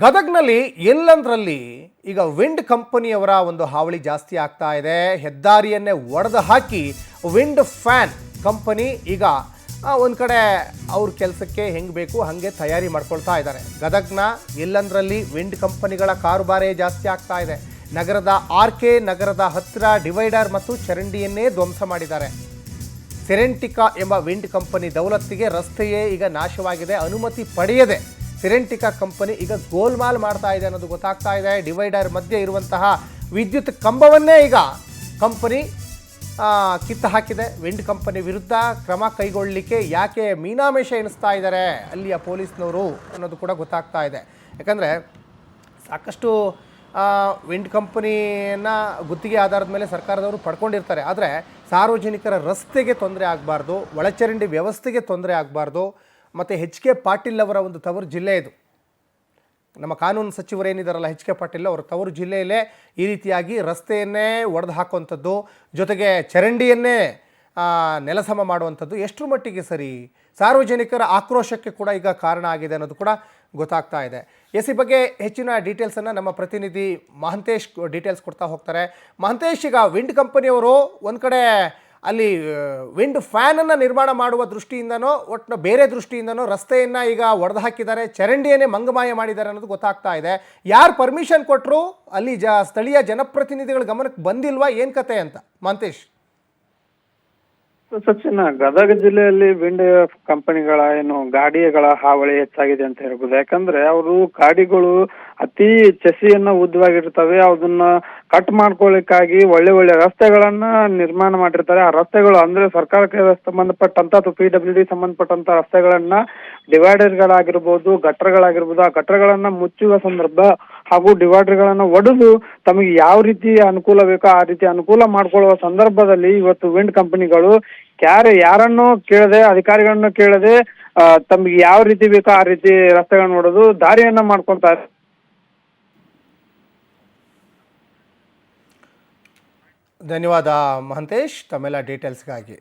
ಗದಗ್ನಲ್ಲಿ ಎಲ್ಲಂದ್ರಲ್ಲಿ ಈಗ ವಿಂಡ್ ಕಂಪನಿಯವರ ಒಂದು ಹಾವಳಿ ಜಾಸ್ತಿ ಆಗ್ತಾ ಇದೆ. ಹೆದ್ದಾರಿಯನ್ನೇ ಒಡೆದು ಹಾಕಿ ವಿಂಡ್ ಫ್ಯಾನ್ ಕಂಪನಿ ಈಗ ಒಂದು ಕಡೆ ಅವ್ರ ಕೆಲಸಕ್ಕೆ ಹೆಂಗೆ ಬೇಕು ಹಾಗೆ ತಯಾರಿ ಮಾಡ್ಕೊಳ್ತಾ ಇದ್ದಾರೆ. ಗದಗ್ನ ಎಲ್ಲಂದ್ರಲ್ಲಿ ವಿಂಡ್ ಕಂಪನಿಗಳ ಕಾರುಬಾರೇ ಜಾಸ್ತಿ ಆಗ್ತಾ ಇದೆ. ನಗರದ ಆರ್ಕೆ ನಗರದ ಹತ್ತಿರ ಡಿವೈಡರ್ ಮತ್ತು ಚರಂಡಿಯನ್ನೇ ಧ್ವಂಸ ಮಾಡಿದ್ದಾರೆ. ಸೆರೆಂಟಿಕಾ ಎಂಬ ವಿಂಡ್ ಕಂಪನಿ ದೌಲತ್ತಿಗೆ ರಸ್ತೆಯೇ ಈಗ ನಾಶವಾಗಿದೆ. ಅನುಮತಿ ಪಡೆಯದೆ ಸೆರೆಂಟಿಕಾ ಕಂಪನಿ ಈಗ ಗೋಲ್ಮಾಲ್ ಮಾಡ್ತಾ ಇದೆ ಅನ್ನೋದು ಗೊತ್ತಾಗ್ತಾ ಇದೆ. ಡಿವೈಡರ್ ಮಧ್ಯೆ ಇರುವಂತಹ ವಿದ್ಯುತ್ ಕಂಬವನ್ನೇ ಈಗ ಕಂಪನಿ ಕಿತ್ತು ಹಾಕಿದೆ. ವಿಂಡ್ ಕಂಪನಿ ವಿರುದ್ಧ ಕ್ರಮ ಕೈಗೊಳ್ಳಲಿಕ್ಕೆ ಯಾಕೆ ಮೀನಾಮೇಷ ಎಣಿಸ್ತಾ ಇದ್ದಾರೆ ಅಲ್ಲಿಯ ಪೊಲೀಸ್ನವರು ಅನ್ನೋದು ಕೂಡ ಗೊತ್ತಾಗ್ತಾ ಇದೆ. ಯಾಕಂದರೆ ಸಾಕಷ್ಟು ವಿಂಡ್ ಕಂಪನಿಯನ್ನು ಗುತ್ತಿಗೆ ಆಧಾರದ ಮೇಲೆ ಸರ್ಕಾರದವರು ಪಡ್ಕೊಂಡಿರ್ತಾರೆ. ಆದರೆ ಸಾರ್ವಜನಿಕರ ರಸ್ತೆಗೆ ತೊಂದರೆ ಆಗಬಾರ್ದು, ಒಳಚರಂಡಿ ವ್ಯವಸ್ಥೆಗೆ ತೊಂದರೆ ಆಗಬಾರ್ದು. ಮತ್ತು ಎಚ್ ಕೆ ಪಾಟೀಲ್ ಅವರ ಒಂದು ತವರು ಜಿಲ್ಲೆ ಇದು. ನಮ್ಮ ಕಾನೂನು ಸಚಿವರೇನಿದ್ದಾರಲ್ಲ ಎಚ್ ಕೆ ಪಾಟೀಲ್ ಅವರ ತವರು ಜಿಲ್ಲೆಯಲ್ಲೇ ಈ ರೀತಿಯಾಗಿ ರಸ್ತೆಯನ್ನೇ ಒಡೆದು ಹಾಕುವಂಥದ್ದು, ಜೊತೆಗೆ ಚರಂಡಿಯನ್ನೇ ನೆಲಸಮ ಮಾಡುವಂಥದ್ದು ಎಷ್ಟರ ಮಟ್ಟಿಗೆ ಸರಿ, ಸಾರ್ವಜನಿಕರ ಆಕ್ರೋಶಕ್ಕೆ ಕೂಡ ಈಗ ಕಾರಣ ಆಗಿದೆ ಅನ್ನೋದು ಕೂಡ ಗೊತ್ತಾಗ್ತಾ ಇದೆ. ಈ ಬಗ್ಗೆ ಹೆಚ್ಚಿನ ಡೀಟೇಲ್ಸನ್ನು ನಮ್ಮ ಪ್ರತಿನಿಧಿ ಮಹಂತೇಶ್ ಡೀಟೇಲ್ಸ್ ಕೊಡ್ತಾ ಹೋಗ್ತಾರೆ. ಮಹಂತೇಶ್, ಈಗ ವಿಂಡ್ ಕಂಪನಿಯವರು ಒಂದು ಕಡೆ ಅಲ್ಲಿ ವಿಂಡ್ ಫ್ಯಾನನ್ನು ನಿರ್ಮಾಣ ಮಾಡುವ ದೃಷ್ಟಿಯಿಂದನೋ ಒಟ್ಟು ಬೇರೆ ದೃಷ್ಟಿಯಿಂದನೋ ರಸ್ತೆಯನ್ನು ಈಗ ಒಡೆದು ಹಾಕಿದ್ದಾರೆ, ಚರಂಡಿಯನ್ನೇ ಮಂಗಮಾಯ ಮಾಡಿದ್ದಾರೆ ಅನ್ನೋದು ಗೊತ್ತಾಗ್ತಾ ಇದೆ. ಯಾರು ಪರ್ಮಿಷನ್ ಕೊಟ್ಟರು ಅಲ್ಲಿ ಸ್ಥಳೀಯ ಜನಪ್ರತಿನಿಧಿಗಳ ಗಮನಕ್ಕೆ ಬಂದಿಲ್ವಾ, ಏನು ಕತೆ ಅಂತ ಮಹಂತೇಶ್? ಸಚಿನ್, ಗದಗ ಜಿಲ್ಲೆಯಲ್ಲಿ ವಿಂಡ್ ಕಂಪನಿಗಳ ಗಾಡಿಗಳ ಹಾವಳಿ ಹೆಚ್ಚಾಗಿದೆ ಅಂತ ಹೇಳ್ಬೋದು. ಯಾಕಂದ್ರೆ ಅವರು ಗಾಡಿಗಳು ಅತಿ ಚಸಿಯನ್ನ ಉದ್ದವಾಗಿರ್ತವೆ. ಅದನ್ನ ಕಟ್ ಮಾಡ್ಕೊಳ್ಳಿಕ್ಕಾಗಿ ಒಳ್ಳೆ ಒಳ್ಳೆ ರಸ್ತೆಗಳನ್ನ ನಿರ್ಮಾಣ ಮಾಡಿರ್ತಾರೆ. ಆ ರಸ್ತೆಗಳು ಅಂದ್ರೆ ಸರ್ಕಾರಕ್ಕೆ ಸಂಬಂಧಪಟ್ಟಂತ ಅಥವಾ PWD ಸಂಬಂಧಪಟ್ಟಂತ ರಸ್ತೆಗಳನ್ನ ಡಿವೈಡರ್ಗಳಾಗಿರ್ಬೋದು, ಗಟ್ಟರ್ಗಳಾಗಿರ್ಬೋದು, ಆ ಗಟ್ಟರ್ಗಳನ್ನ ಮುಚ್ಚುವ ಸಂದರ್ಭ ಹಾಗೂ ಡಿವೈಡರ್ಗಳನ್ನ ಒಡೆದು ತಮಗೆ ಯಾವ ರೀತಿ ಅನುಕೂಲ ಬೇಕೋ ಆ ರೀತಿ ಅನುಕೂಲ ಮಾಡ್ಕೊಳ್ಳುವ ಸಂದರ್ಭದಲ್ಲಿ ಇವತ್ತು ವಿಂಡ್ ಕಂಪನಿಗಳು ಯಾರನ್ನೂ ಕೇಳದೆ, ಅಧಿಕಾರಿಗಳನ್ನ ಕೇಳದೆ ತಮಗೆ ಯಾವ ರೀತಿ ಬೇಕೋ ಆ ರೀತಿ ರಸ್ತೆಗಳನ್ನ ಹೊಡೆದು ದಾರಿಯನ್ನ ಮಾಡ್ಕೊಂತಾರೆ. ಧನ್ಯವಾದ ಮಹಂತೇಶ್ ತಮ್ಮೆಲ್ಲ ಡೀಟೇಲ್ಸ್ಗಾಗಿ.